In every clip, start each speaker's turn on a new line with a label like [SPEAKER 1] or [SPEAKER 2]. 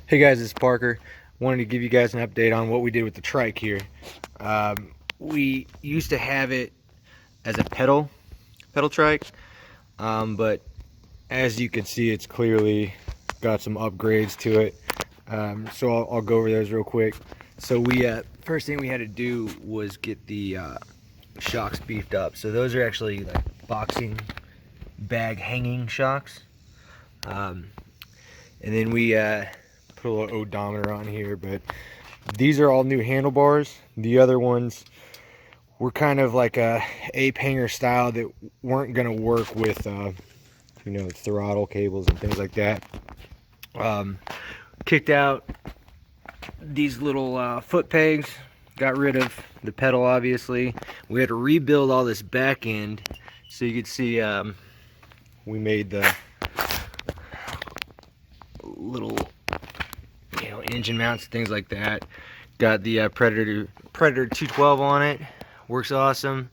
[SPEAKER 1] Hey guys, it's Parker. Wanted to give you guys an update on what we did with the trike here. We used to have it as a pedal trike, but as you can see, it's clearly got some upgrades to it. So I'll go over those real quick. So we first thing we had to do was get the shocks beefed up. So those are actually like boxing bag hanging shocks, and then we put a little odometer on here. But these are all new handlebars. The other ones were kind of like a ape hanger style that weren't going to work with you know, throttle cables and things like that. Kicked out these little foot pegs, got rid of the pedal. Obviously we had to rebuild all this back end, so you could see we made the little, you know, engine mounts, things like that. Got the Predator 212 on it, works awesome.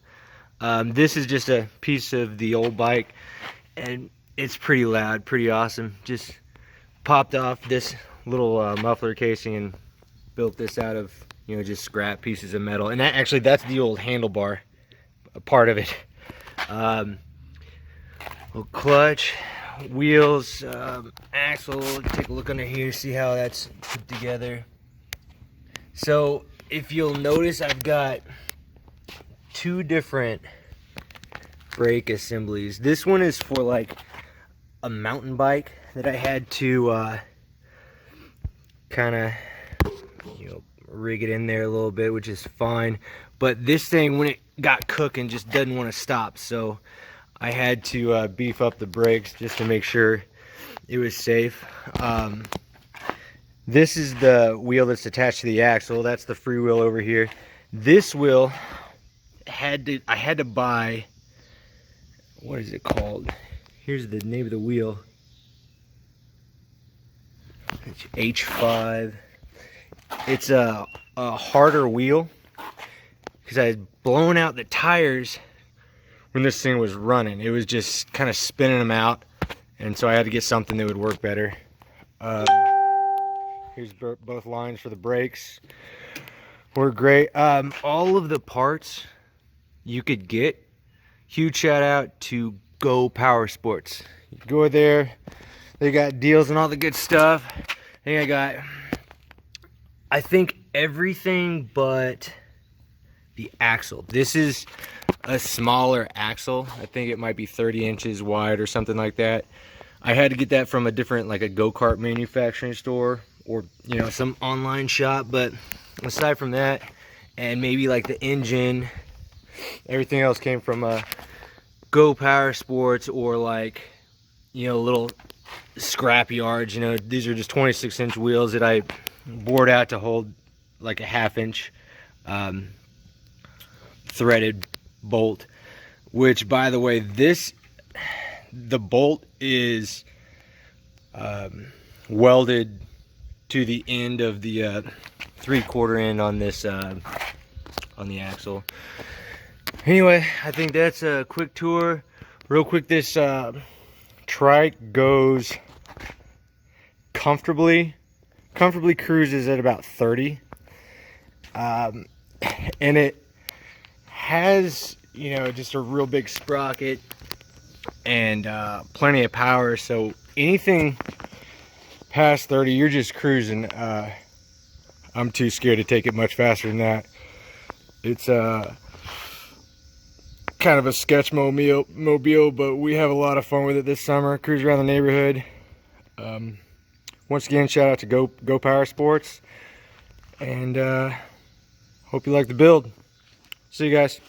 [SPEAKER 1] This is just a piece of the old bike, and it's pretty loud, pretty awesome. Just popped off this little muffler casing and built this out of, you know, just scrap pieces of metal. And that actually, that's the old handlebar part of it. Little clutch, wheels, axle. Take a look under here, see how that's put together. So if you'll notice, I've got two different brake assemblies. This one is for like a mountain bike that I had to kind of, you know, rig it in there a little bit, which is fine. But this thing, when it got cooking, just doesn't want to stop, so I had to beef up the brakes just to make sure it was safe. This is the wheel that's attached to the axle. That's the free wheel over here. This wheel I had to buy, what is it called? Here's the name of the wheel. It's H5. It's a harder wheel because I had blown out the tires when this thing was running. It was just kind of spinning them out, and so I had to get something that would work better. Here's both lines for the brakes. Work great. All of the parts you could get. Huge shout out to Go Power Sports. You go there, they got deals and all the good stuff. I think everything but the axle. This is a smaller axle. I think it might be 30 inches wide or something like that. I had to get that from a different, like a go-kart manufacturing store, or, you know, some online shop. But aside from that, and maybe like the engine, everything else came from Go Power Sports, or like, you know, little scrap yards. You know, these are just 26-inch wheels that I bored out to hold like a 1/2 inch threaded bolt, which, by the way, the bolt is welded to the end of the 3/4 end on this on the axle. Anyway, I think that's a quick tour. Real quick, this trike goes comfortably cruises at about 30, and it has, you know, just a real big sprocket and plenty of power. So anything past 30, you're just cruising. I'm too scared to take it much faster than that. It's kind of a sketch mobile, but we have a lot of fun with it this summer. Cruise around the neighborhood. Once again, shout out to Go Power Sports, and hope you like the build. See you guys.